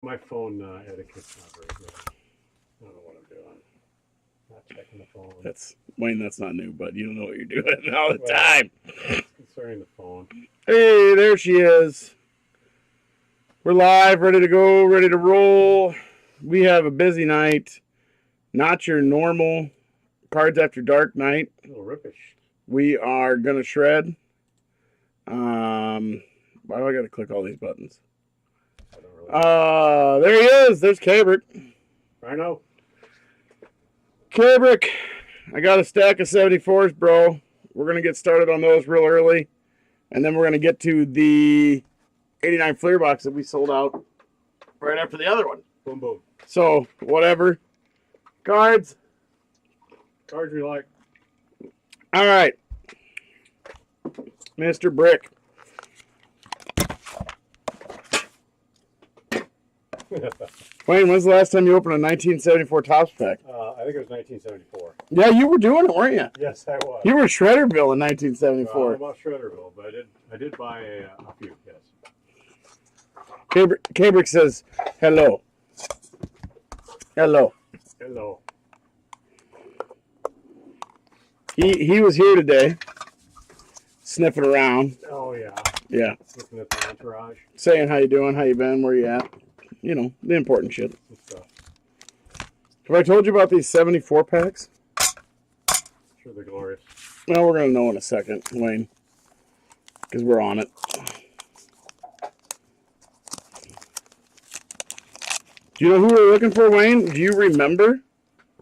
My phone etiquette's not very good. I don't know what I'm doing. Not checking the phone. That's Wayne. That's not new, but you don't know what you're doing all the time. Concerning the phone. Hey, there she is. We're live, ready to go, ready to roll. We have a busy night. Not your normal Cards After Dark night. A little rippish. We are gonna shred. Why do I gotta click all these buttons? I don't really. There he is. There's Cabrick. I know. Cabrick, I got a stack of 74s, bro. We're gonna get started on those real early, and then we're gonna get to the 89 Fleer box that we sold out right after the other one. Boom, boom. So whatever. Cards. Cards we like. All right, Mr. Brick. Wayne, when's the last time you opened a 1974 Topps pack? I think it was 1974. Yeah, you were doing it, weren't you? Yes, I was. You were Shredderville in I 1974. don't know about Shredderville, but I did buy a few. Yes. Cabrick says, hello. Hello. Hello. He was here today, sniffing around. Oh yeah. Yeah. Looking at the entourage. Saying how you doing, how you been, where you at. You know, the important shit. Good stuff. Have I told you about these 74 packs? Sure, they're glorious. Well, we're going to know in a second, Wayne, because we're on it. Do you know who we're looking for, Wayne? Do you remember?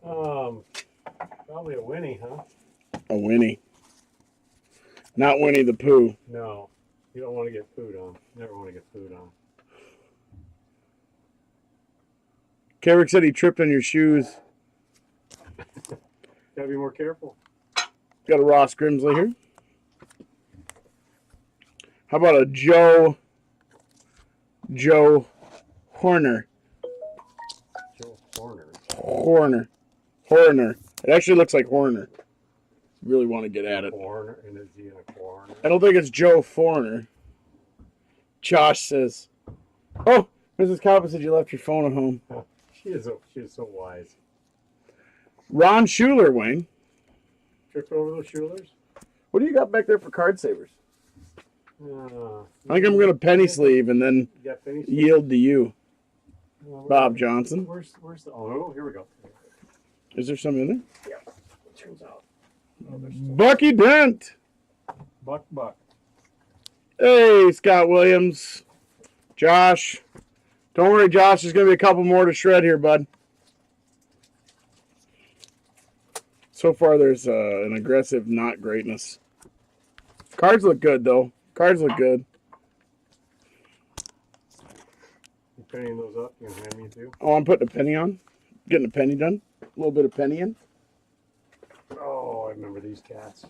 Probably a Winnie, huh? A Winnie. Not Winnie the Pooh. No, you don't want to get food on. Never want to get food on. Cabrick said he tripped on your shoes. Gotta be more careful. Got a Ross Grimsley here. How about a Joe Horner? Joe Horner. It actually looks like Horner. Really want to get at it. Foreigner, and is he in a foreigner? I don't think it's Joe Foreigner. Josh says, "Oh, Mrs. Coppa said you left your phone at home." She is so wise. Ron Schuler, Wayne. Tripped over those Schulers? What do you got back there for card savers? Uh, I think I'm going to penny sleeve and then You got finished? yield to you, Well, Bob Johnson. Where's the? Oh, here we go. Is there some in there? Yeah. It turns out. Oh, there's still Bucky Dent. Buck. Hey, Scott Williams. Josh. Don't worry, Josh. There's going to be a couple more to shred here, bud. So far, there's an aggressive not greatness. Cards look good, though. Cards look good. You pennying those up? You gonna hand me two? Oh, I'm putting a penny on. Getting a penny done. A little bit of penny in. Oh, I remember these cats.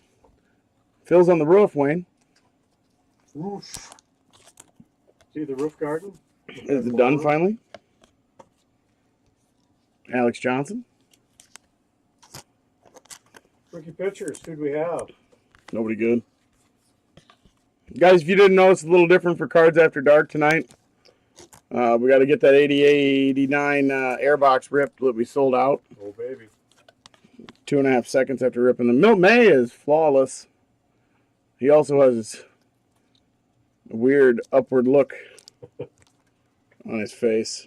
Phil's on the roof, Wayne. Roof. See the roof garden? Is it done finally? Alex Johnson. Rookie pitchers. Who'd we have? Nobody good. Guys, if you didn't know, it's a little different for Cards After Dark tonight. We got to get that 88-89 airbox ripped that we sold out. Oh, baby. 2.5 seconds after ripping them. Milt May is flawless. He also has a weird upward look on his face.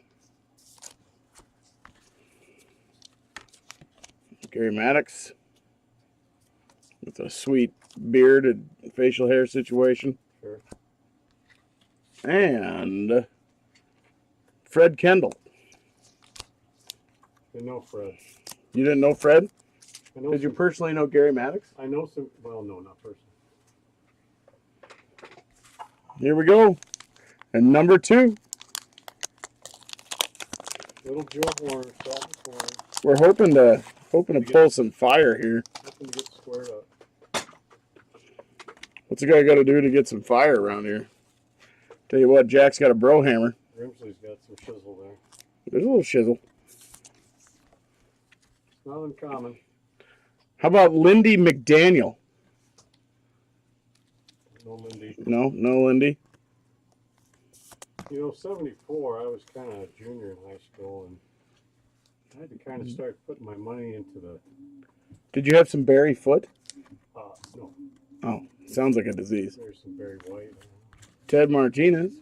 Gary Maddox with a sweet beard and facial hair situation. Sure. And Fred Kendall. Didn't know Fred. You didn't know Fred? I know Did you some- personally know Gary Maddox? I know some. Well, no, not personally. Here we go. And number 2. Little Joe Warner, Scott Warner. We're hoping to pull some fire here. Nothing to get squared up. What's a guy got to do to get some fire around here? Tell you what, Jack's got a bro hammer. Grimsley's got some shizzle there. There's a little shizzle. It's not uncommon. How about Lindy McDaniel? No Lindy. No Lindy. You know, 74, I was kind of a junior in high school, and I had to kind of start putting my money into the, Did you have some berry foot? no, Oh, sounds like a disease. there's some Barry White. Ted Martinez.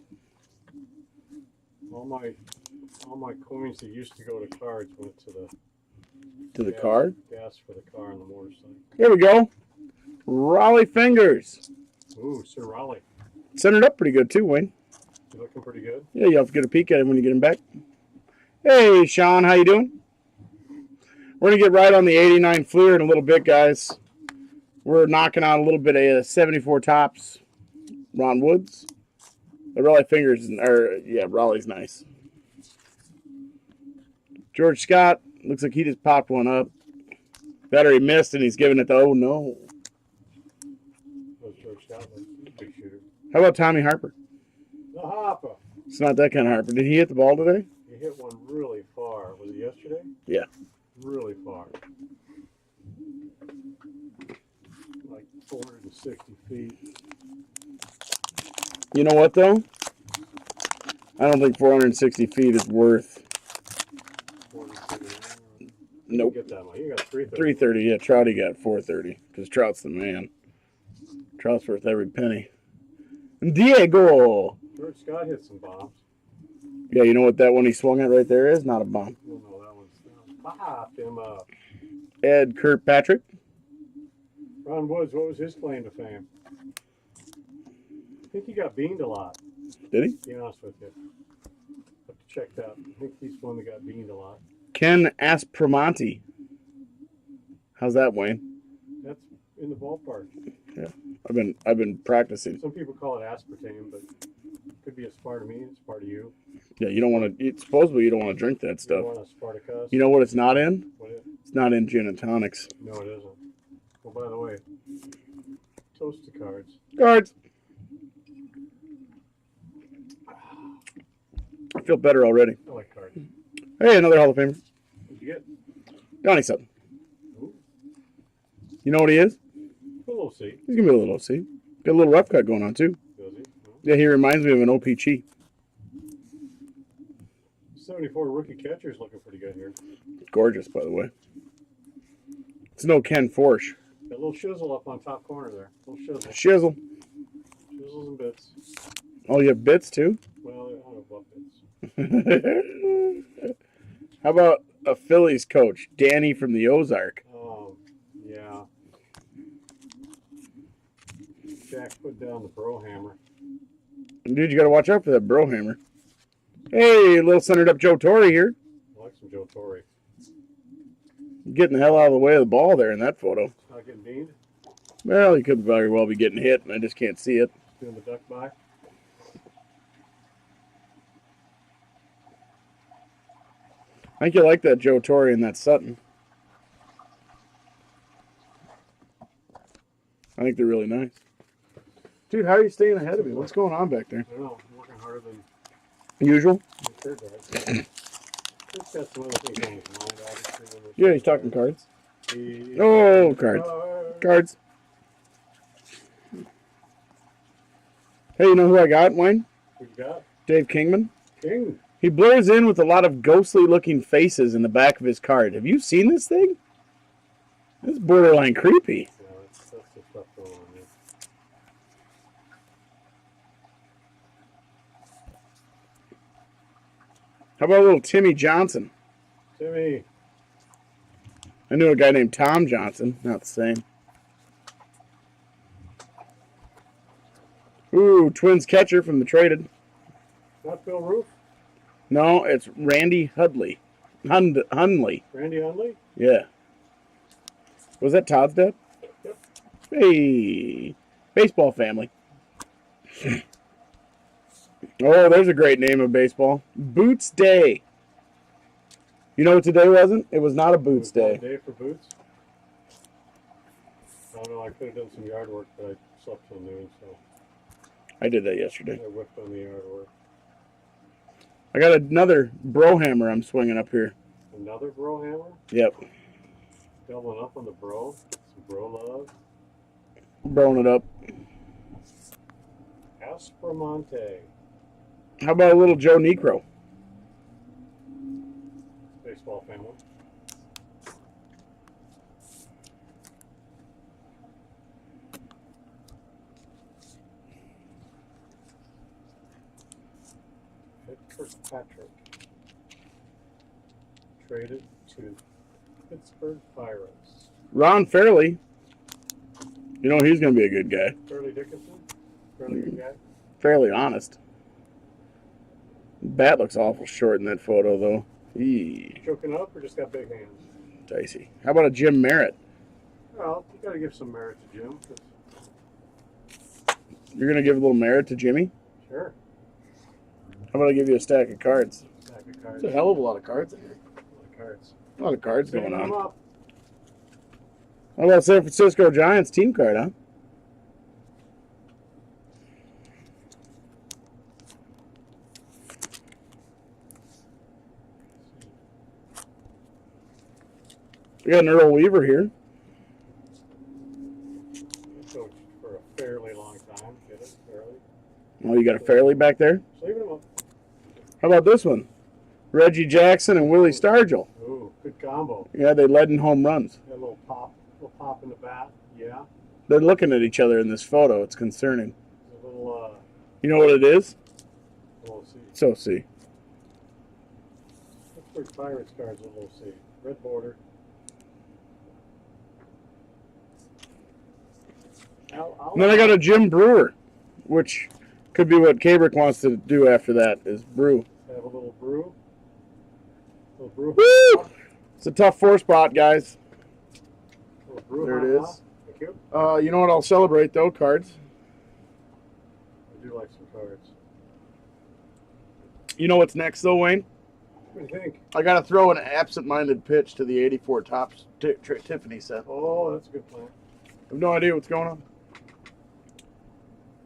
All my coins that used to go to cards went to the To the card. gas for the car and the motorcycle. Here we go. Raleigh Fingers. Ooh, Sir Raleigh, Centered up pretty good too, Wayne. you looking pretty good? Yeah, you'll have to get a peek at him when you get him back. Hey, Sean, how you doing? We're going to get right on the 89 Fleer in a little bit, guys. We're knocking out a little bit of 74 tops. Ron Woods. The Raleigh Fingers, Raleigh's nice. George Scott, looks like he just popped one up. Better he missed, and he's giving it the oh no. Those George Scott, big shooter. How about Tommy Harper? The Hopper. It's not that kind of Harper. Did he hit the ball today? He hit one really far. Was it yesterday? Yeah. Really far. Like 460 feet. You know what, though? I don't think 460 feet is worth. 430. Nope. Get that one. You got 330. 330, yeah. Trouty got 430 because Trout's the man. Trout's worth every penny. Diego! George Scott hit some bombs. Yeah, you know what that one he swung at right there is? Not a bomb. Oh, no, that one's popped him up. Ed Kirkpatrick. Ron Woods, what was his claim to fame? I think he got beamed a lot, Did he? to be honest with you. Have to check that. I think he's one that got beamed a lot. Ken Aspromonte. How's that, Wayne? That's in the ballpark. I've been practicing. Some people call it aspartame, but it could be aspartame. It's part of you. Yeah, you don't want to. Supposedly, you don't want to drink that You stuff. want a Spartacus? You know what it's not in? What is? It's not in gin and tonics. No, it isn't. Well, by the way, toast to cards. Cards. I feel better already. I like cards. Hey, another Hall of Famer. What'd you get? Donnie Sutton. Ooh, You know what he is? a little C. He's going to be a little OC. Got a little rough cut going on, too. Does he? No. Yeah, he reminds me of an OPC. 74 rookie catcher's looking pretty good here. Gorgeous, by the way. It's no Ken Forsch. Got a little shizzle up on top corner there. Little shizzle. Shizzle. Shizzles and bits. Oh, you have bits, too? Well, I don't know about bits. How about a Phillies coach, Danny from the Ozark? Yeah. Jack put down the bro hammer. Dude, you got to watch out for that bro hammer. Hey, a little centered up Joe Torre here. I like some Joe Torre. Getting the hell out of the way of the ball there in that photo. Not getting beamed. Well, he could very well be getting hit, and I just can't see it. Doing the duck by. I think you like that Joe Torre and that Sutton. I think they're really nice. Dude, how are you staying ahead of me? What's going on back there? I don't know. I'm working harder than Usual? the third guy. He's got some other things on his mind, obviously. Yeah, he's talking cards. He- Oh, cards. Cards. Hey, you know who I got, Wayne? We've got Dave Kingman. King. He blurs in with a lot of ghostly looking faces in the back of his card. Have you seen this thing? This is borderline creepy. Yeah, that's the stuff going on there. How about a little Timmy Johnson? Timmy. I knew a guy named Tom Johnson. Not the same. Ooh, Twins catcher from the traded. Not Phil Roof. No, it's Randy Hudley. Hundley. Randy Hundley. Yeah. Was that Todd's dad? Yep. Hey, baseball family. Oh, there's a great name of baseball. Boots Day. You know what today wasn't? It was not a Boots Day. Day for boots. I don't know. I could have done some yard work, but I slept till noon, so I did that yesterday. I whipped on the yard work. I got another bro hammer I'm swinging up here. Another bro hammer. Yep. Doubling up on the bro. Some bro love. Broing it up. Aspromonte. How about a little Joe Necro? Baseball family. Fitzpatrick traded to Pittsburgh Pirates. Ron Fairley. You know he's going to be a good guy. Fairleigh Dickinson, fairly good guy. Fairly honest. Bat looks awful short in that photo, though. Eee, Choking up or just got big hands? dicey. How about a Jim Merritt? Well, you got to give some merit to Jim. You're going to give a little merit to Jimmy? Sure. How about I give you a stack of cards? Stack of cards. There's a hell of a lot of cards in here. A lot of cards. A lot of cards going Picking them on. up. How about San Francisco Giants team card, huh? We got an Earl Weaver here. Coached for a fairly long time. Get it? Fairly. Oh, you got a Fairley back there? Just leaving them up. How about this one? Reggie Jackson and Willie Stargell. Ooh, good combo. Yeah, they led in home runs. Got a little pop in the bat. Yeah. They're looking at each other in this photo. It's concerning. A little, You know what it is? we'll see. So see. Pittsburgh Pirates cards, we'll see. Red border. And then I got a Jim Brewer, which could be what Kabrick wants to do after that, is brew. Have a little brew. Little brew. Woo! It's a tough 4 spot, guys. Little brew. There it is. Thank you. You know what I'll celebrate, though? Cards. I do like some cards. You know what's next, though, Wayne? What do you think? I got to throw an absent-minded pitch to the 84 Topps Tiffany set. Oh, that's a good plan. I have no idea what's going on.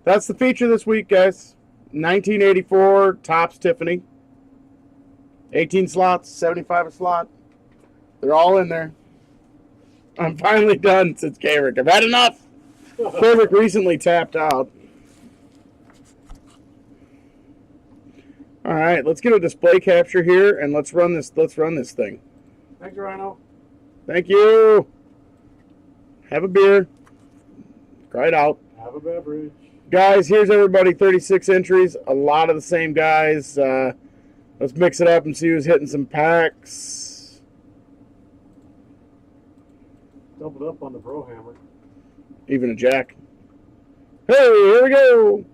That's the feature this week, guys. 1984 Topps Tiffany. 18 slots, 75 a slot. They're all in there. I'm finally done since Kabrick. I've had enough. Kabrick recently tapped out. All right, let's get a display capture here and let's run this thing. Thanks, Rhino. Thank you. Have a beer. Cry it out. Have a beverage. Guys, here's everybody, 36 entries. A lot of the same guys. Let's mix it up and see who's hitting some packs. Doubled up on the Brohammer. Even a jack. Hey, here we go.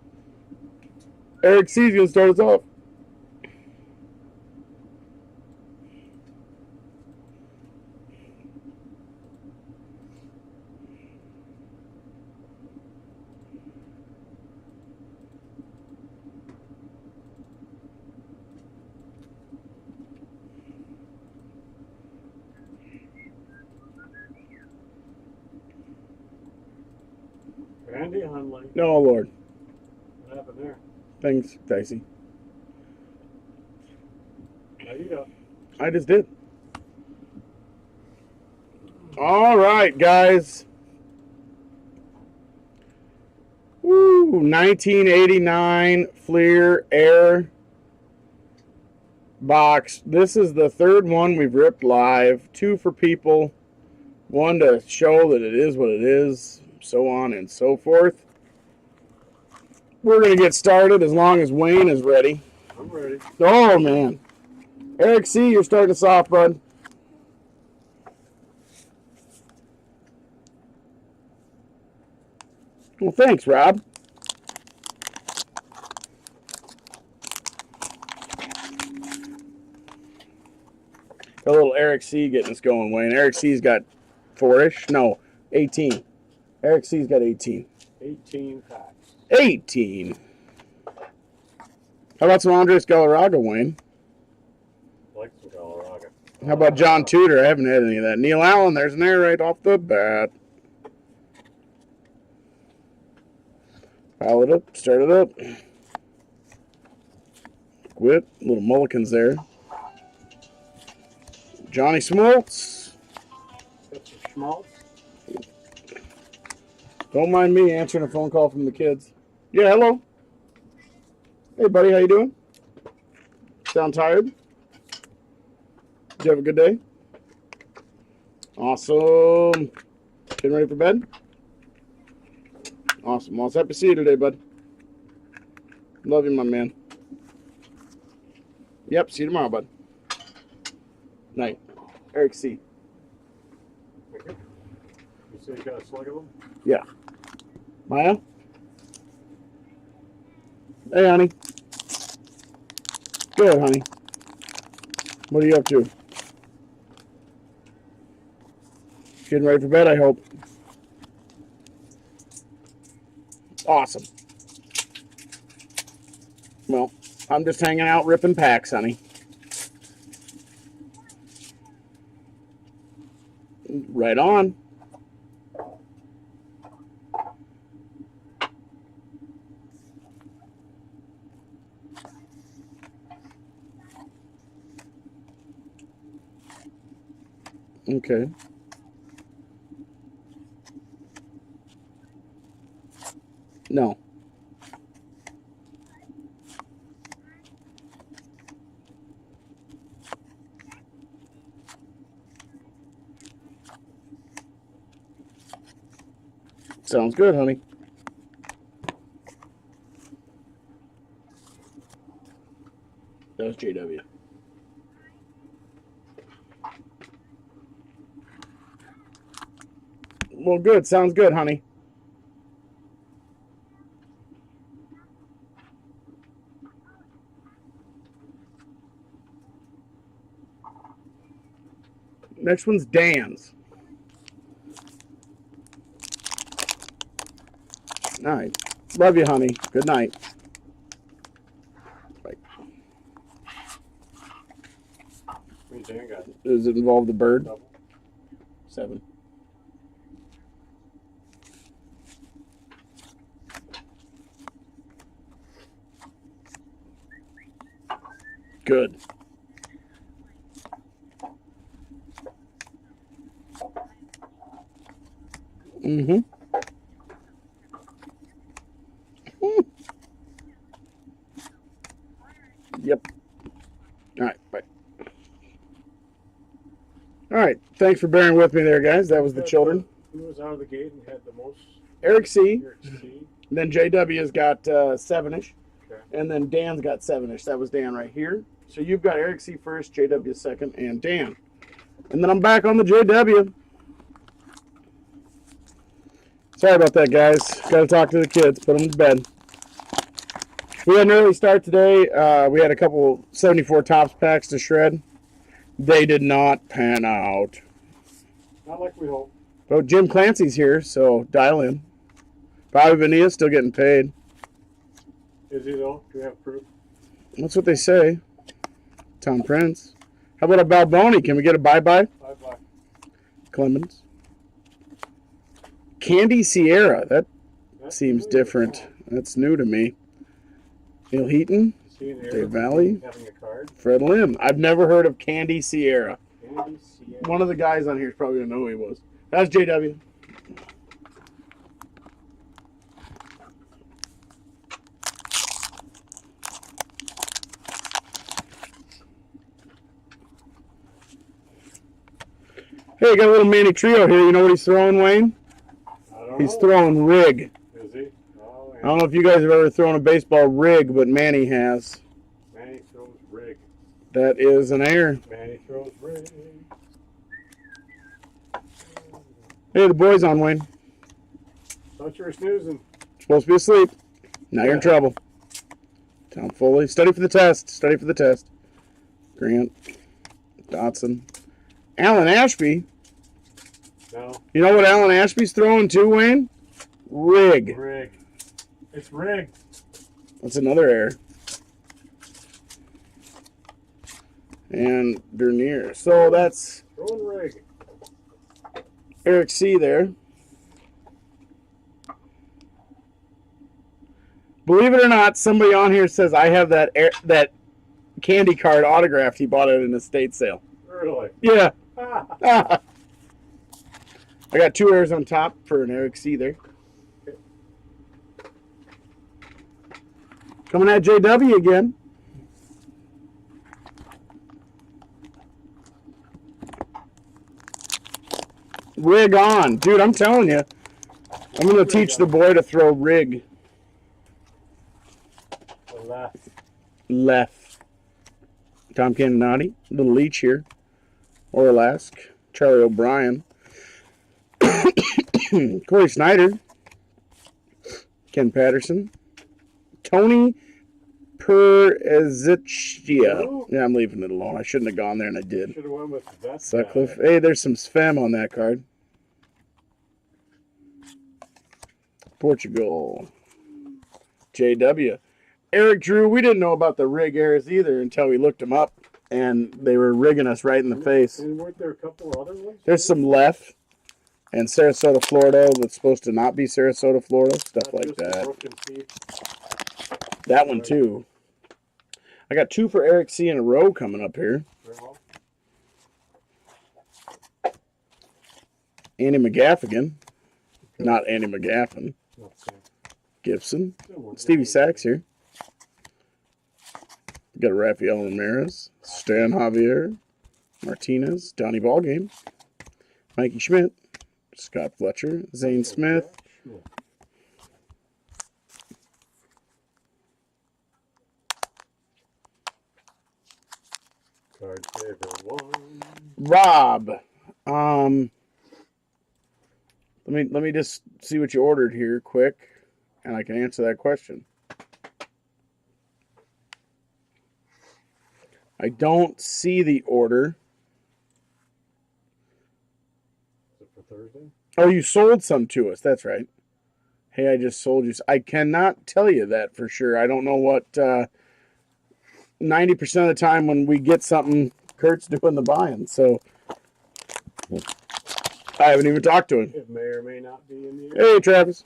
Eric C's going to start us off. Randy Hundley. No, Lord. What happened there? Thanks, Dicey. There you go. I just did. All right, guys. Woo! 1989 Fleer Air box. This is the third one we've ripped live. 2 for people. 1 to show that it is what it is. So on and so forth. We're going to get started as long as Wayne is ready. I'm ready. Oh, man. Eric C., you're starting us off, bud. Well, thanks, Rob. A little Eric C. getting us going, Wayne. Eric C.'s got 4-ish. No, 18. Eric C.'s got 18. 18 packs. 18. How about some Andres Galarraga, Wayne? Like some Galarraga. How about John Tudor? I haven't had any of that. Neil Allen, there's an air right off the bat. Pile it up, start it up. Quit. Little mulligans there. Johnny Smoltz. Got some schmaltz. Don't mind me answering a phone call from the kids. Yeah, hello. Hey, buddy, how you doing? Sound tired? Did you have a good day? Awesome. Getting ready for bed? Awesome. Well, it's happy to see you today, bud. Love you, my man. Yep, see you tomorrow, bud. Night. Eric C. Okay. You say you got a slug of them? Yeah. Maya? Hey, honey. Good, honey. What are you up to? Getting ready for bed, I hope. Awesome. Well, I'm just hanging out ripping packs, honey. Right on. Okay. No. Sounds good, honey. That was JW. Well, good. Sounds good, honey. Next one's Dan's. Night. Love you, honey. Good night. Bye. Dan got Does it involve the bird? double. 7. Good. Mm-hmm. Yep. All right. Bye. All right. Thanks for bearing with me there, guys. That was the children. Who was out of the gate and had the most? Eric C. Eric C. Then JW's got 7-ish. Okay. And then Dan's got 7-ish. That was Dan right here. So you've got Eric C first, JW second, and Dan. And then I'm back on the JW. Sorry about that, guys. Got to talk to the kids. Put them to bed. We had an early start today. We had a couple 74 Tops packs to shred. They did not pan out. Not like we hoped. But Jim Clancy's here, so dial in. Bobby Bonilla still getting paid. Is he though? Do we have proof? That's what they say. Tom Prince. How about a Balboni? Can we get a bye-bye? Bye-bye. Clemens. Candy Sierra. That seems different. That's new to me. Neil Heaton. Dave Valley. Having a card. Fred Lim. I've never heard of Candy Sierra. Candy Sierra. One of the guys on here is probably going to know who he was. That's JW. Hey, got a little Manny Trio here. You know what he's throwing, Wayne? I don't He's know. throwing rig. Is he? Oh, I don't know if you guys have ever thrown a baseball rig, but Manny has. Manny throws rig. That is an air. Manny throws rig. Hey, the boy's on, Wayne. Thought you were snoozing. Supposed to be asleep. Now you're in trouble. Tom Foley. Study for the test. Study for the test. Grant. Dotson. Alan Ashby. No. You know what Alan Ashby's throwing too, Wayne? Rig. Rig. It's rigged. That's another air. And Dernier. So that's Throwing rig. Eric C there. Believe it or not, somebody on here says I have that candy card autographed. He bought it in an estate sale. Really? Yeah. Ah. I got 2 airs on top for an Eric C there. Coming at JW again. Rig on. Dude, I'm telling you. I'm going to teach the boy to throw rig. Left. Tom Cannonati. Little Leach here. Orlask. Charlie O'Brien. Corey Snyder. Ken Patterson. Tony Perzichia. Yeah, I'm leaving it alone. I shouldn't have gone there, and I did. Should have went with that. Sutcliffe. Hey, there's some Sfem on that card. Portugal. JW. Eric Drew. We didn't know about the rig errors either until we looked them up, and they were rigging us right in the face. And weren't there a couple other ones? There's some left. And Sarasota, Florida, that's supposed to not be Sarasota, Florida. Stuff like that. That one, too. I got 2 for Eric C. in a row coming up here. Andy McGaffigan. Not Andy McGaffin. Gibson. Stevie Sachs here. Got a Rafael Ramirez. Stan Javier. Martinez. Donnie Ballgame. Mikey Schmidt. Scott Fletcher. Zane Smith. Card favorite one. Rob. Let me just see what you ordered here quick, and I can answer that question. I don't see the order. Is it for Thursday? Oh, you sold some to us. That's right. Hey, I just sold you. I cannot tell you that for sure. I don't know what 90% of the time when we get something, Kurt's doing the buying. So I haven't even talked to him. It may or may not be in the air. Hey, Travis.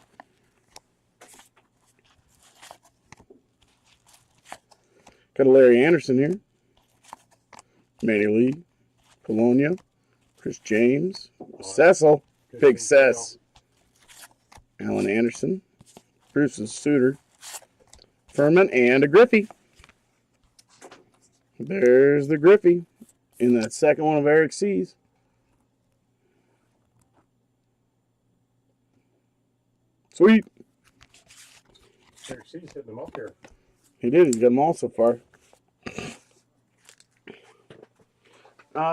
Got a Larry Anderson here. Manny Lee. Polonia. Chris James. Cecil. Big Cess. Alan Anderson. Bruce's Suter. Furman and a Griffey. There's the Griffey in that second one of Eric C's. Sweet. Eric C's hitting them up here. He did. He's got them all so far.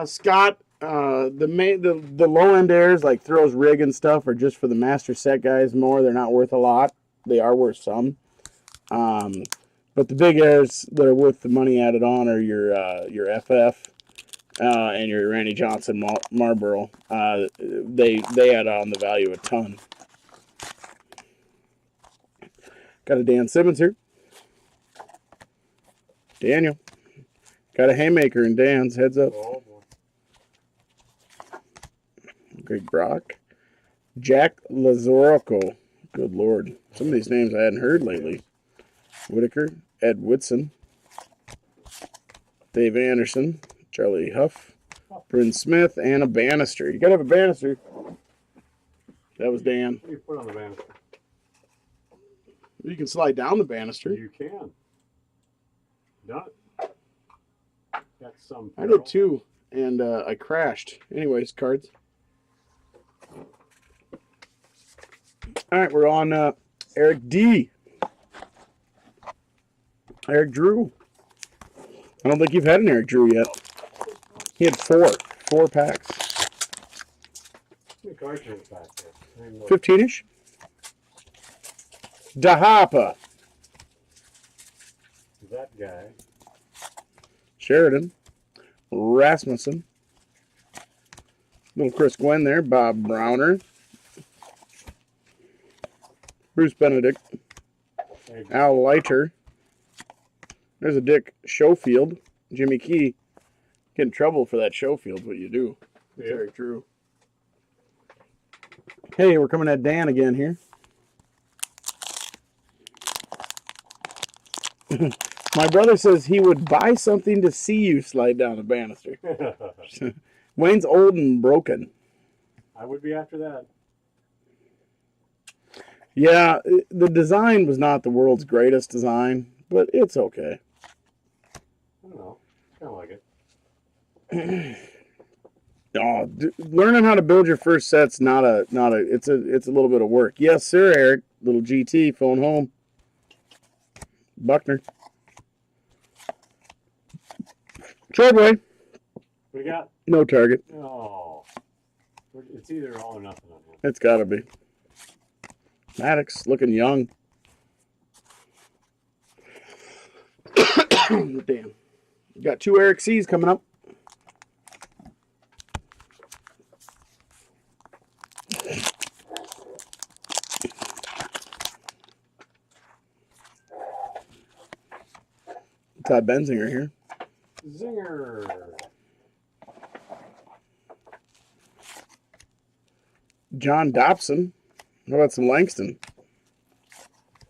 Scott, the low end airs like throws rig and stuff are just for the master set guys more. They're not worth a lot. They are worth some. But the big airs that are worth the money added on are your FF and your Randy Johnson Marlboro. They add on the value a ton. Got a Dan Simmons here. Daniel. Got a haymaker in Dan's. Heads up. Oh, boy. Greg Brock. Jack Lazoroco. Good Lord. Some of these names I hadn't heard lately. Whitaker. Ed Whitson. Dave Anderson. Charlie Huff. Bryn Smith. And a Bannister. You got to have a Bannister. That was Dan. What do you put on the banister? You can slide down the banister. You can. Done it. Got some. I did too, and I crashed. Anyways, cards. All right, we're on Eric D. Eric Drew. I don't think you've had an Eric Drew yet. He had four packs. How many cards are in the pack there? 15-ish. Dahapa. That guy. Sheridan. Rasmussen. Little Chris Gwen there. Bob Browner. Bruce Benedict. Al Leiter. There's a Dick Schofield. Jimmy Key. Get in trouble for that Schofield, what you do. Yeah. Very true. Hey, we're coming at Dan again here. My brother says he would buy something to see you slide down a banister. Wayne's old and broken. I would be after that. Yeah, the design was not the world's greatest design, but it's okay. I don't know. Kind of like it. Oh, learning how to build your first set's not a. It's a little bit of work. Yes, sir, Eric. Little GT phone home. Buckner. Troy boy. What do you got? No target. Oh, it's either all or nothing on him. It's got to be. Maddox looking young. Damn. Got 2 Eric C's coming up. Todd Benzinger here. Zinger. John Dobson. How about some Langston?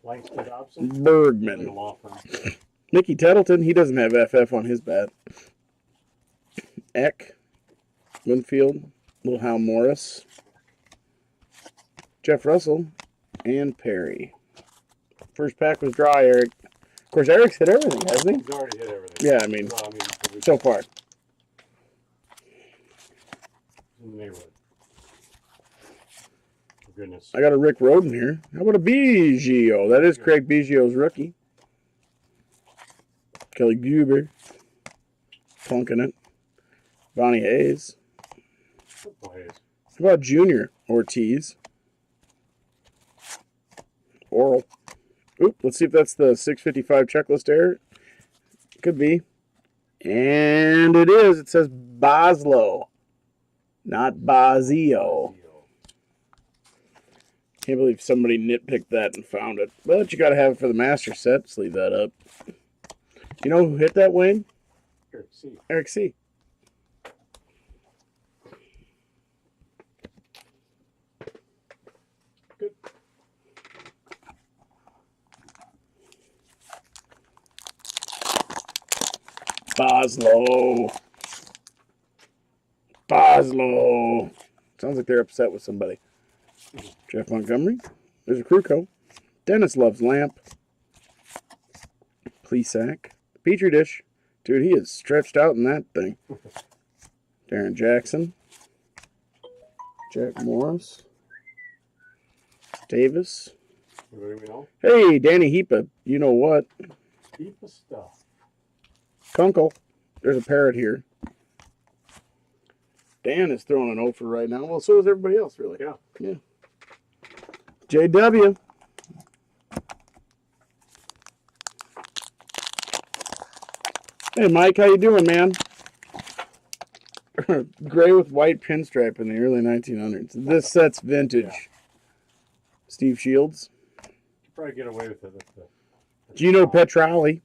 Langston Dobson. Bergman. Law firm. Mickey Tettleton. He doesn't have FF on his bat. Eck. Winfield. Little Hal Morris. Jeff Russell. And Perry. First pack was dry, Eric. Of course, Eric's hit everything, hasn't he? He's already hit everything. Yeah, I mean, Well, so far. in the neighborhood. For goodness. I got a Rick Roden here. How about a Biggio? That is Craig Biggio's rookie. Kelly Guber. Plunking it. Bonnie Hayes. Football Hayes. How about Junior Ortiz? Oral. Oop, let's see if that's the 655 checklist error. Could be. And it is. It says Boslo, not Bazio. Can't believe somebody nitpicked that and found it. But you got to have it for the master set. Let's leave that up. You know who hit that, Wayne? Eric C. Eric C. Good. Boslo. Boslo. Sounds like they're upset with somebody. Jeff Montgomery. There's a Kruko. Dennis loves Lamp. Plesac. Petri dish. Dude, he is stretched out in that thing. Darren Jackson. Jack Morris. Davis. Anybody we know? Hey, Danny Heepa. You know what? Heap of stuff. Kunkel. There's a parrot here. Dan is throwing an offer right now. Well, so is everybody else, really. Yeah. JW. Hey, Mike, how you doing, man? Gray with white pinstripe in the early 1900s. This set's vintage. Yeah. Steve Shields. You could probably get away with it. Gino Petrali.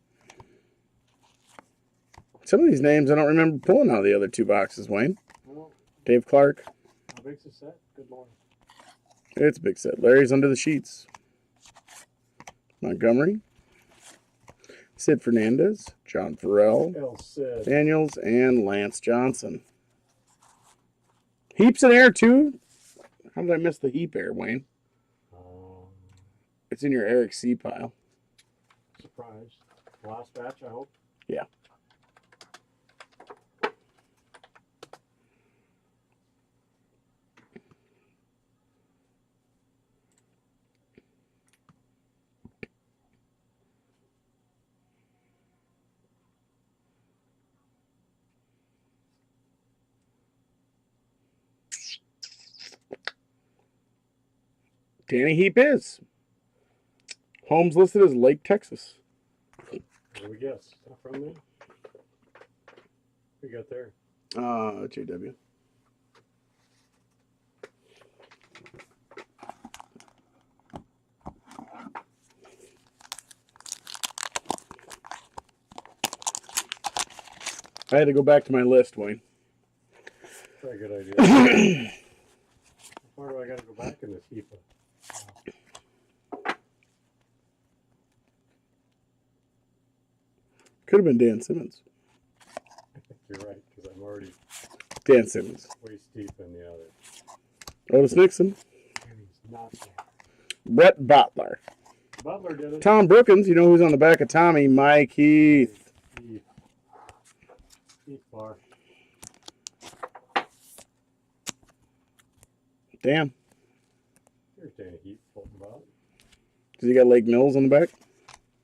Some of these names I don't remember pulling out of the other 2 boxes, Wayne. Well, Dave Clark. how big's the set? Good lord. It's a big set. Larry's under the sheets. Montgomery. Sid Fernandez. John Farrell. El Cid. Daniels. And Lance Johnson. Heaps in air, too. How did I miss the heap air, Wayne? It's in your Eric C pile. Surprise. Last batch, I hope. Yeah. Danny Heap is. Home's listed as Lake, Texas. What do we guess? Not from there? We got there. JW. I had to go back to my list, Wayne. Very good idea. How far do I got to go back in this heap? Could have been Dan Simmons. I think you're right, because I'm already Dan Simmons. waist deep in the other. Otis Nixon. And he's not there. Brett Butler. Butler did it. Tom Brookins. You know who's on the back of Tommy? Mike Heath. Heath bar. Dan. Here's Danny Heath floating about. Does he got Lake Mills on the back?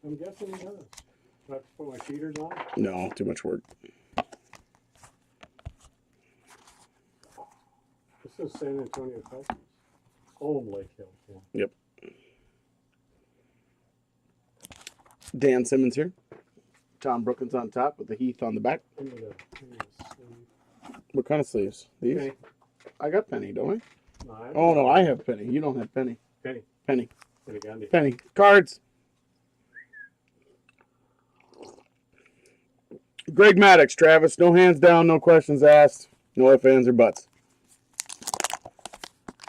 I'm guessing he does. Do I have to put my feeders on? No, too much work. This is San Antonio, Texas. Old Lake Hill. Yeah. Yep. Dan Simmons here. Tom Brookins on top with the Heath on the back. Give me the sleeve. What kind of sleeves? These? Penny. I got Penny, don't I? No, Oh, no, I have Penny. You don't have Penny. Penny. Penny. Penny Gandhi. Penny. Cards. Greg Maddox, Travis. No hands down, no questions asked. No ifs, ands, or buts.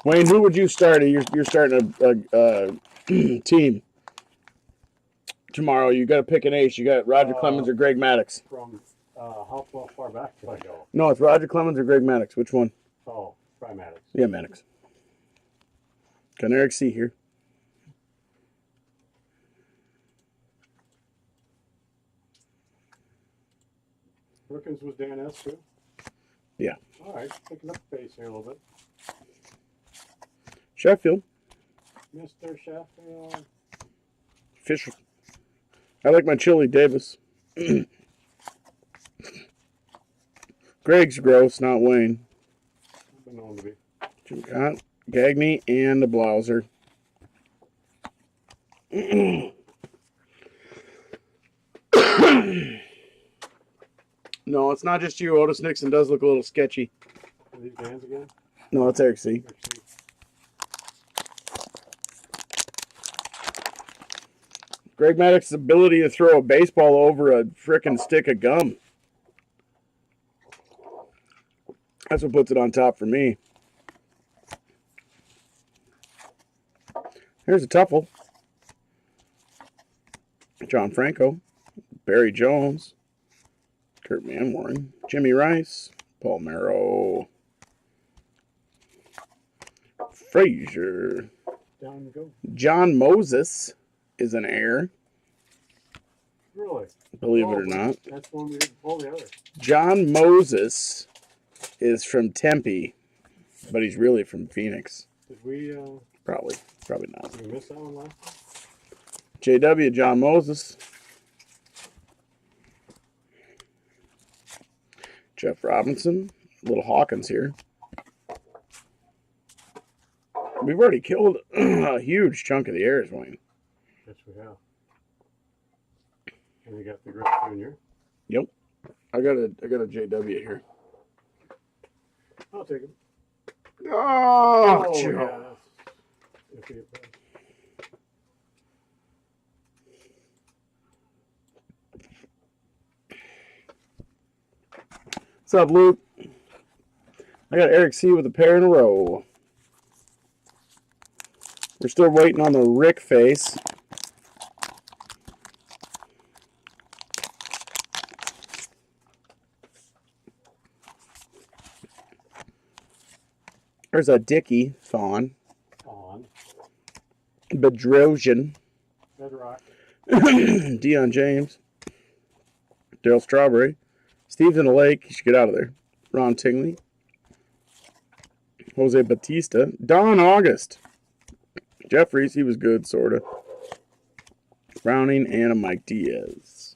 Wayne, who would you start? You're starting a team tomorrow. You got to pick an ace. You got Roger Clemens or Greg Maddox. From how far back do I go? No, it's Roger Clemens or Greg Maddox. Which one? Oh, try Maddox. Yeah, Maddox. Got an Eric C here. Brookins was Dan S. too? Yeah. All right, picking up the pace here a little bit. Sheffield. Mr. Sheffield. Fisher. I like my Chili Davis. Greg's gross, not Wayne. I've been known to be. Jim Cott, Gagne, and the Blouser. No, it's not just you. Otis Nixon does look a little sketchy. Are these Dan's again? No, it's Eric C. Let's see. Greg Maddox's ability to throw a baseball over a frickin' stick of gum. That's what puts it on top for me. Here's a tuffle. John Franco, Barry Jones, Kurt Manwaring, Jimmy Rice, Paul Merrow, Frazier, Down you go. John Moses is an heir, Really? believe it or not. That's one we didn't pull the other. John Moses is from Tempe, but he's really from Phoenix. Did we Probably not. did we miss that one last time? JW, John Moses. Jeff Robinson, Little Hawkins here. We've already killed a huge chunk of the heirs, Wayne. Yes, we have. And we got the Griff Jr. Yep. I got a JW here. I'll take him. Oh, yeah. Joe. If he approves. What's up, Luke? I got Eric C with a pair in a row. We're still waiting on the Rick face. There's a Dickey Fawn. On. Bedrosian. Bedrock. Deion James. Daryl Strawberry. Steve's in the lake. He should get out of there. Ron Tingley. Jose Batista. Don August. Jeffries, he was good, sort of. Browning and a Mike Diaz.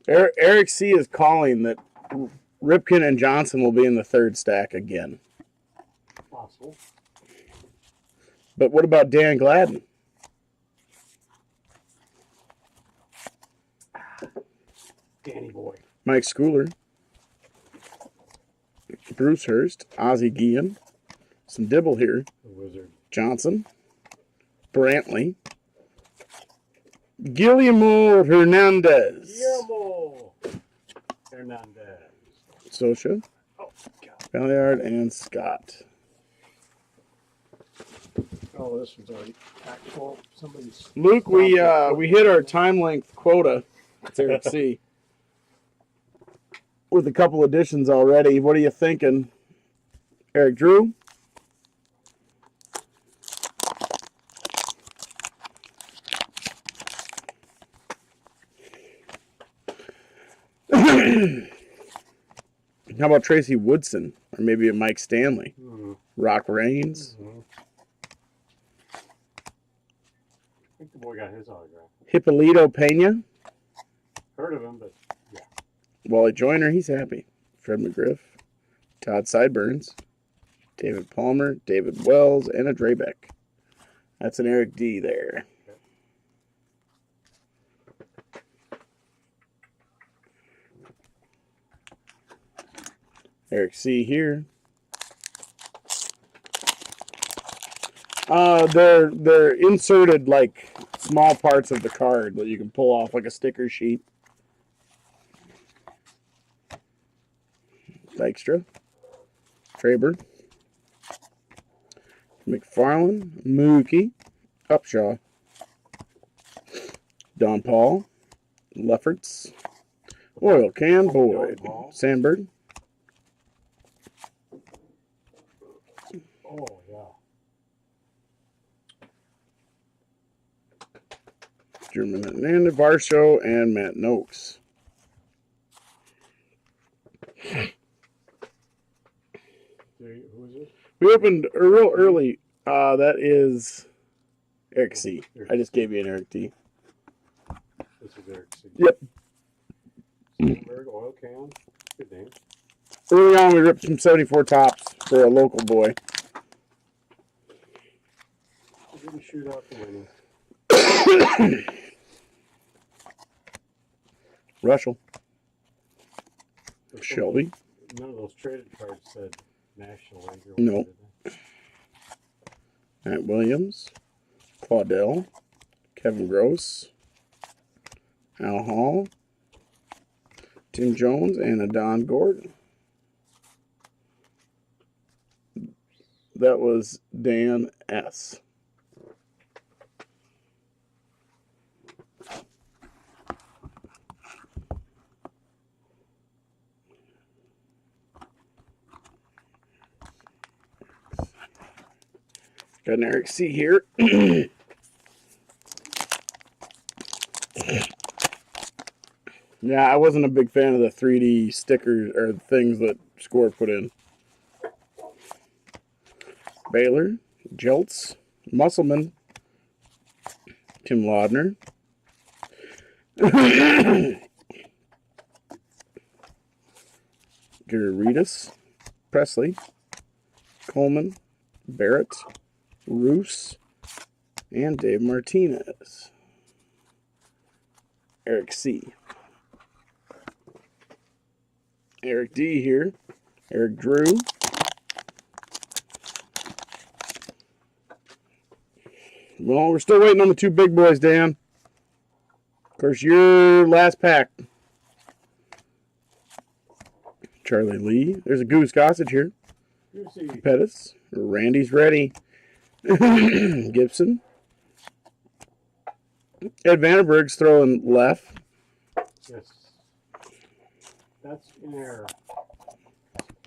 Eric C. is calling that Ripken and Johnson will be in the third stack again. Possible. But what about Dan Gladden? Danny boy. Mike Schooler. Bruce Hurst. Ozzie Guillen. Some Dibble here. The wizard. Johnson. Brantley. Guillermo Hernandez. Guillermo Hernandez. Sosha. Oh, God. Balliard and Scott. Oh, this one's already packed full. Somebody's. Luke, we hit our time length quota. It's Eric C. With a couple additions already. What are you thinking? Eric Drew? How about Tracy Woodson? Or maybe a Mike Stanley? Rock Reigns? I think the boy got his autograph. Hippolito Pena? Heard of him, but yeah. Wally Joyner, he's happy. Fred McGriff. Todd Sideburns. David Palmer. David Wells. And a Drebeck. That's an Eric D there. Eric C here. They're inserted like small parts of the card that you can pull off like a sticker sheet. Dykstra, Traber, McFarlane, Mookie, Upshaw, Don Paul, Lefferts, Oil Can Boyd, Sandberg. Oh, yeah. German Hernandez, Varsho, and Matt Noakes. Who is it? We opened real early. That is Eric C. I just gave you an Eric D. This is Eric C. Yep. Sandberg, Oil Can. Good name. Early on, we ripped some 74 tops for a local boy. We didn't shoot out the winning. Russell. Shelby. None of those traded cards said National League. No. Matt Williams. Claudel. Kevin Gross. Al Hall. Tim Jones and a Don Gordon. That was Dan S. Got an Eric C here. Yeah, I wasn't a big fan of the 3D stickers or things that Score put in. Baylor, Jeltz, Musselman, Tim Laudner, Garitas, Presley, Coleman, Barrett, Roos, and Dave Martinez. Eric C. Eric D here. Eric Drew. Well, we're still waiting on the two big boys, Dan. Of course, your last pack. Charlie Lee. There's a Goose Gossage here. Pettis. Randy's ready. Gibson. Ed Vandenberg's throwing left. Yes. That's in air.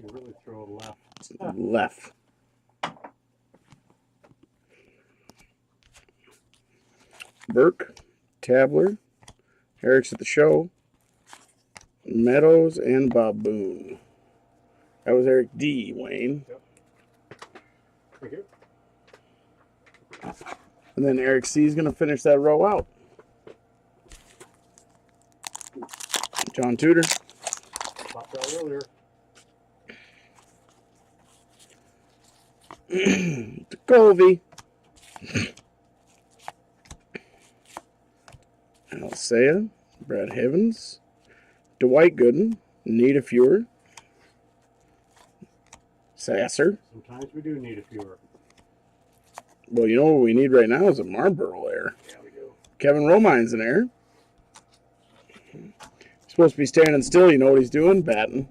You really throw left. Left. Burke, Tabler, Eric's at the show, Meadows, and Bob Boone. That was Eric D, Wayne. Yep. Thank you. And then Eric C is going to finish that row out. John Tudor. Popped out earlier. Colby. Alsea, Brad Heavens, Dwight Gooden, Nita Fewer, Sasser. Sometimes we do need a fewer. Well, you know what we need right now is a Marlboro there. Yeah, we do. Kevin Romine's in there. He's supposed to be standing still. You know what he's doing? Batting.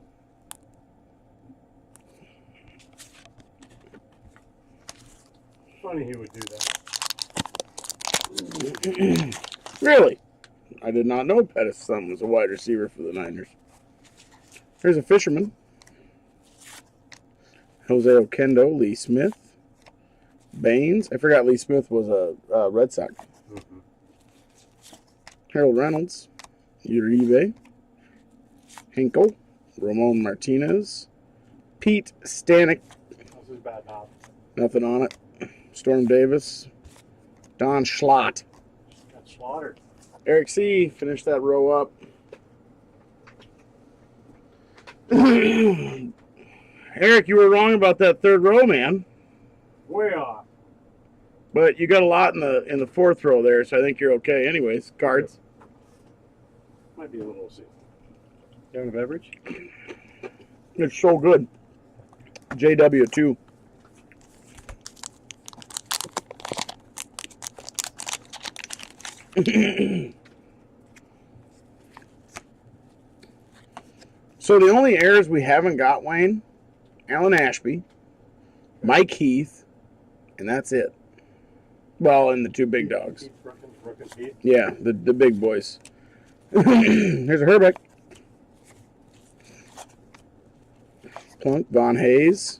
Funny he would do that. Really? I did not know Pettis' son was a wide receiver for the Niners. Here's a Fisherman. Jose Oquendo, Lee Smith. Baines. I forgot Lee Smith was a Red Sox. Harold Reynolds. Uribe. Hinkle, Ramon Martinez, Pete Stanek, This is bad now. nothing on it. Storm Davis, Don Schlott. Got slaughtered. Eric C. finished that row up. Eric, you were wrong about that third row, man. Way off. But you got a lot in the fourth row there, so I think you're okay. Anyways, cards. Might be a little see. Young beverage. It's so good. JW2. So the only heirs we haven't got, Wayne, Alan Ashby, Mike Heath, and that's it. Well, and the two big dogs. Rook and Pete. Yeah, the big boys. Here's a Herbeck. Plunk, Von Hayes.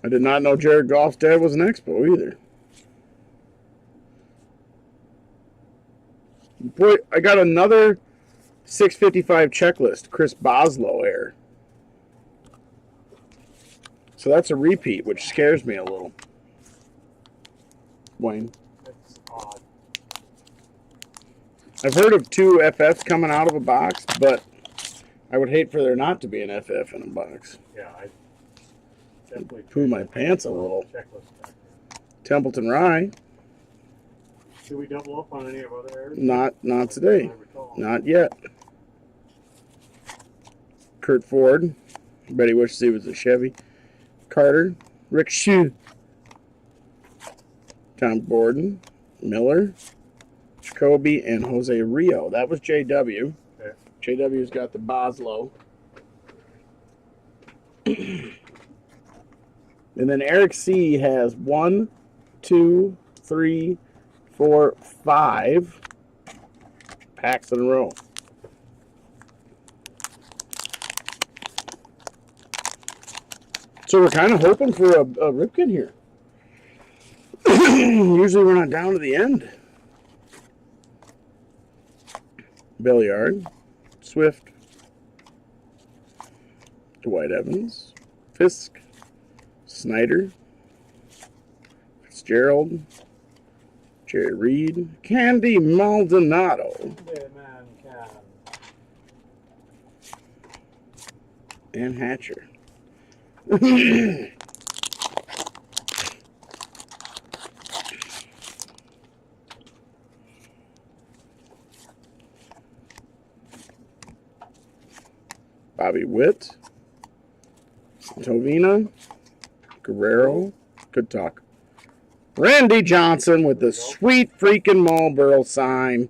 I did not know Jared Goff's dad was an Expo either. Boy, I got another 655 checklist, Chris Boslow heir. So that's a repeat, which scares me a little. Wayne. That's odd. I've heard of two FFs coming out of a box, but I would hate for there not to be an FF in a box. Yeah, I definitely Poo my pants a little. checklist back there. Templeton Rye, Do we double up on any of other areas? not today. I recall. Not yet. Kurt Ford, bet he wishes he was a Chevy. Carter, Rick Shue, Tom Borden, Miller, Jacoby, and Jose Rio. That was JW. Okay. JW's got the Boslow. And then Eric C has 1, 2, 3, 4, 5 packs in a row. So we're kind of hoping for a Ripken here. Usually we're not down to the end. Belliard, Swift, Dwight Evans, Fisk, Snyder, Fitzgerald, Jerry Reed, Candy Maldonado, Yeah, man, can. and Hatcher. Bobby Witt, Tovina, Guerrero, good talk. Randy Johnson with the sweet freaking Marlboro sign.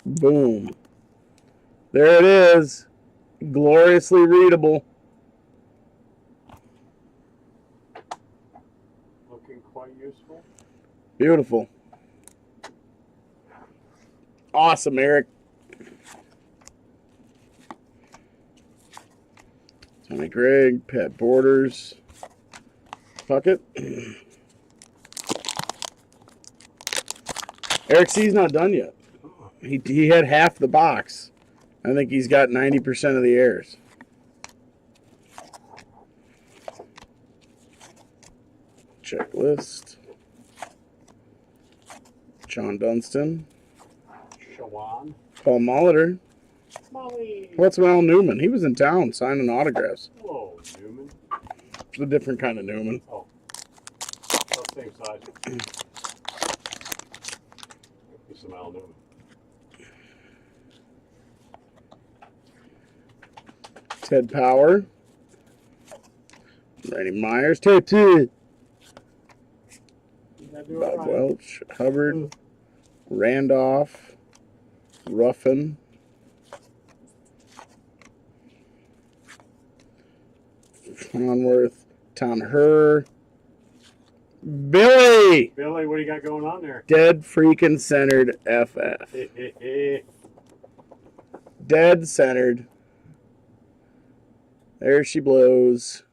Boom. There it is. Gloriously readable. Looking quite useful. Beautiful. Awesome, Eric. Tommy Gregg, Pat Borders, Puckett. Eric C's not done yet. He had half the box. I think he's got 90% of the heirs. Checklist. John Dunston. Shawan. Paul Molitor. Molly. What's Mal Newman? He was in town signing autographs. Hello, Newman. It's a different kind of Newman. Oh. About the same size. Piece of Mal Newman. Ted Power. Randy Myers. Ted T. Bob Welch. Hubbard. Randolph. Ruffin. Cronworth. Tom Herr. Billy! Billy, what do you got going on there? Dead freaking centered FF. Dead centered. There she blows.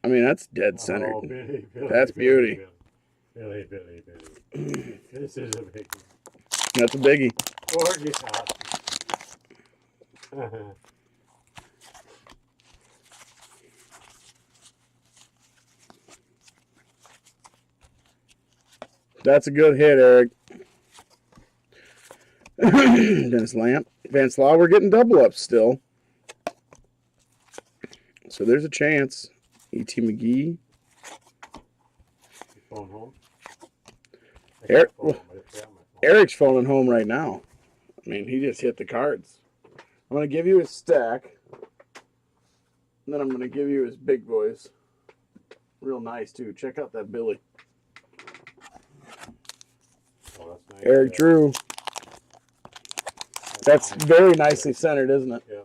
I mean, that's dead center. Oh, Billy, That's beauty. Billy. This is a big one. That's a biggie. Gorgeous house. That's a good hit, Eric. Dennis Lamp. Vance Law, we're getting double ups still. So there's a chance. E.T. McGee. Phone home. Eric, Eric's phoning home right now. I mean, he just hit the cards. I'm going to give you his stack. And then I'm going to give you his big boys. Real nice, too. Check out that Billy. Oh, that's nice. Eric Drew. That's very nicely centered, isn't it? Yeah.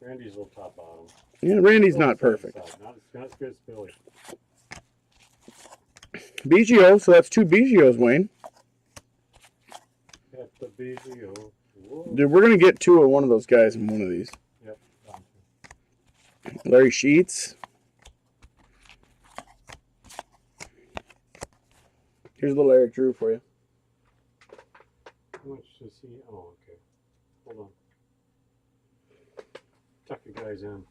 Randy's a little top bottom. Yeah, Randy's not perfect. Not as good as Billy. BGO, so that's 2 BGOs, Wayne. At the BGO. Whoa. Dude, we're going to get 2 of one of those guys in one of these. Yep. Larry Sheets. Here's a little Eric Drew for you. How much does he? Oh, okay. Hold on. Tuck the guys in.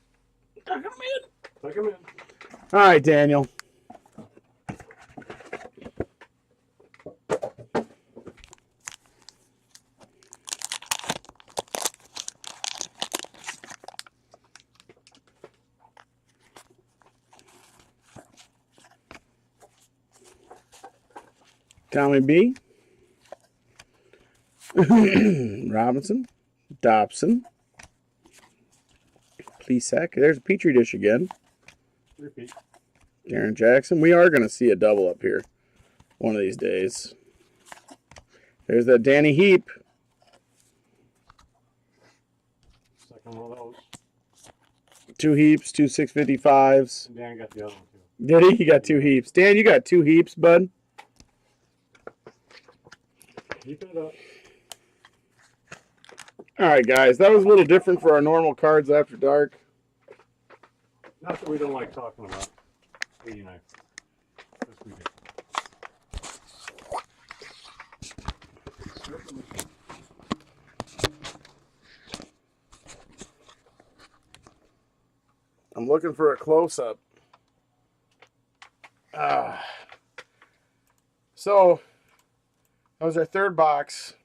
Tuck him in. Tuck him in. All right, Daniel. Tommy B. Robinson. Dobson. Plesac. There's a Petri dish again. Repeat. Darren Jackson. We are going to see a double up here one of these days. There's that Danny Heap. Second one of those. 2 heaps, 2 655s. And Dan got the other one too. Did he? He got 2 heaps. Dan, you got 2 heaps, bud. Keep it up. All right, guys. That was a little different for our normal cards after dark. Not that we don't like talking about 89. Yes, we do. I'm looking for a close-up. So, that was our 3rd box.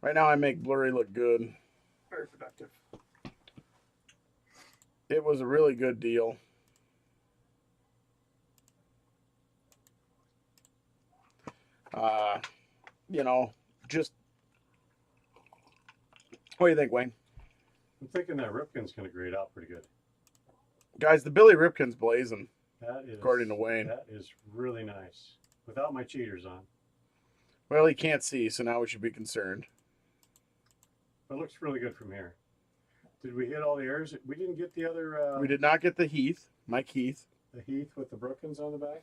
Right now, I make blurry look good. Very productive. It was a really good deal. You know, just... What do you think, Wayne? I'm thinking that Ripken's going to grade out pretty good. Guys, the Billy Ripken's blazing, That is, according to Wayne. That is really nice. Without my cheaters on. Well, he can't see, so now we should be concerned. It looks really good from here. Did we hit all the errors? We didn't get the other... We did not get the Heath, Mike Heath. The Heath with the Brookins on the back?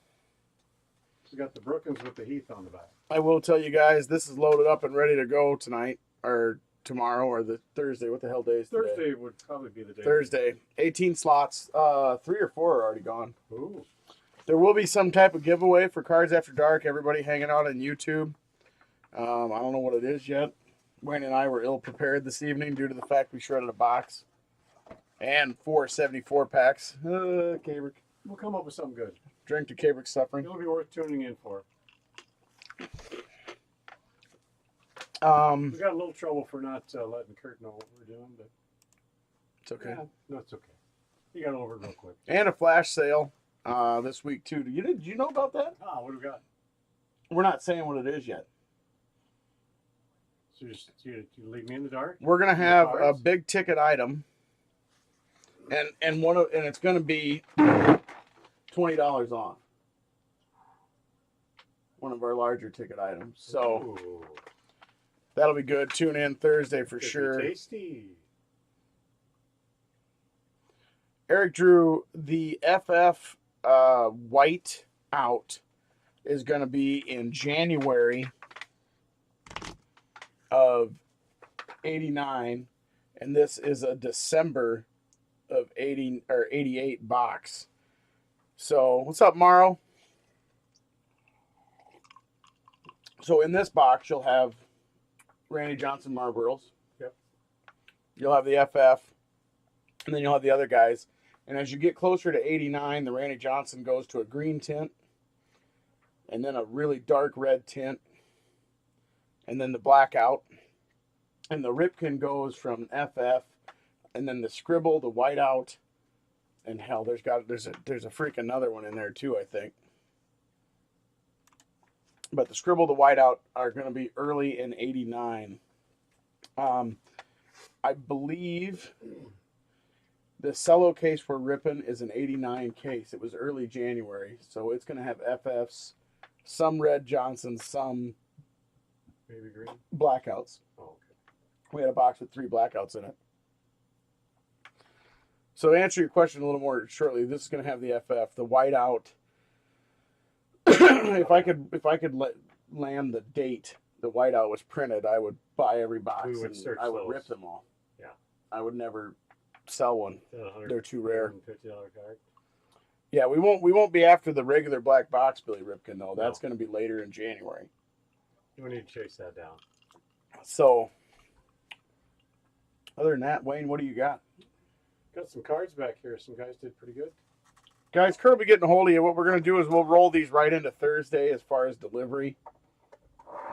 We got the Brookins with the Heath on the back. I will tell you guys, this is loaded up and ready to go tonight, or tomorrow, or the Thursday. What the hell day is today? Thursday would probably be the day. Thursday. 18 slots. 3 or 4 are already gone. Ooh. There will be some type of giveaway for Cards After Dark. Everybody hanging out on YouTube. I don't know what it is yet. Wayne and I were ill-prepared this evening due to the fact we shredded a box. And 4 74 packs. Cabrick. We'll come up with something good. Drink to Cabrick's suffering. It'll be worth tuning in for. We got a little trouble for not letting Kurt know what we're doing, but It's okay. yeah, no, it's okay. He got over it real quick. And a flash sale this week, too. Did you know about that? Ah, what do we got? We're not saying what it is yet. So you leave me in the dark? We're gonna have a cards? big ticket item, and it's gonna be $20 off. One of our larger ticket items. So Ooh, that'll be good. Tune in Thursday for could be sure. tasty. Eric Drew, the FF White Out is going to be in January of '89, and this is a December of 80 or 88 box. So what's up, Morrow? So in this box, you'll have Randy Johnson Marlboros. Yep. You'll have the FF, and then you'll have the other guys. And as you get closer to 89, the Randy Johnson goes to a green tint, and then a really dark red tint, and then the blackout. And the Ripken goes from FF, and then the Scribble, the whiteout, and hell, there's a freak another one in there too, I think. But the Scribble, the whiteout are going to be early in 89. I believe the cello case we're ripping is an 89 case. It was early January, so it's going to have FFs, some red Johnsons, some Baby green. blackouts. Oh, okay. We had a box with 3 blackouts in it. So to answer your question a little more shortly, this is going to have the FF, the whiteout. if I could land the date the whiteout was printed, I would buy every box We would and search I would those. rip them all. Yeah. I would never sell one. They're too rare. $150 card. Yeah, we won't be after the regular black box Billy Ripken though. That's No. going to be later in January. We need to chase that down. So other than that, Wayne, what do you got? Got some cards back here. Some guys did pretty good. Guys, Kurt will be getting a hold of you. What we're going to do is we'll roll these right into Thursday as far as delivery.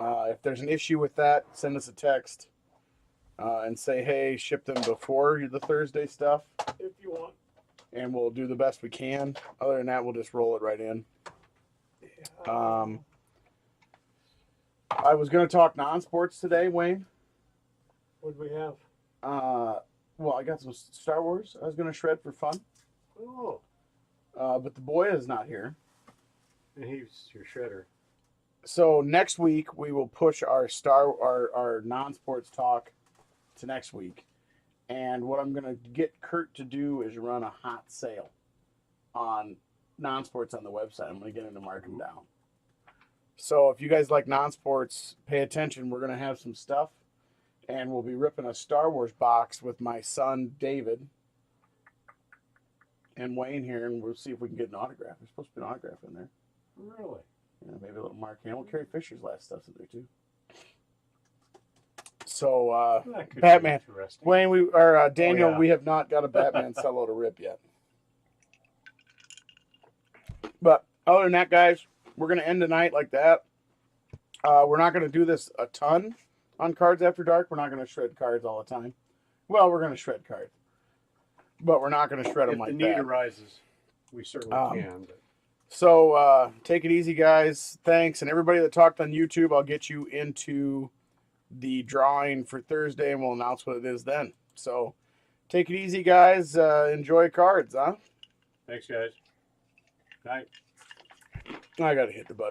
If there's an issue with that, send us a text and say, hey, ship them before the Thursday stuff, If you want. and we'll do the best we can. Other than that, we'll just roll it right in. I was going to talk non-sports today, Wayne. What do we have? Well, I got some Star Wars I was going to shred for fun, Oh, but the boy is not here. and he's your shredder. So next week we will push our non-sports talk to next week, and what I'm gonna get Kurt to do is run a hot sale on non-sports on the website. I'm gonna get him to mark them down. So if you guys like non-sports, pay attention. We're gonna have some stuff, and we'll be ripping a Star Wars box with my son David and Wayne here, and we'll see if we can get an autograph. There's supposed to be an autograph in there. Really? Yeah, maybe a little Mark Hamill. Carrie Fisher's last stuff's in there too. So That could Batman. be interesting. Wayne, Daniel, Oh, yeah. we have not got a Batman solo to rip yet. But other than that, guys, we're gonna end the night like that. We're not gonna do this a ton on Cards After Dark. We're not gonna shred cards all the time. Well, we're gonna shred cards, but we're not gonna shred them If like the need that. arises, we certainly can. But So take it easy, guys. Thanks. And everybody that talked on YouTube, I'll get you into the drawing for Thursday, and we'll announce what it is then. So take it easy, guys. Enjoy cards, huh? thanks, guys. Night. I got to hit the button.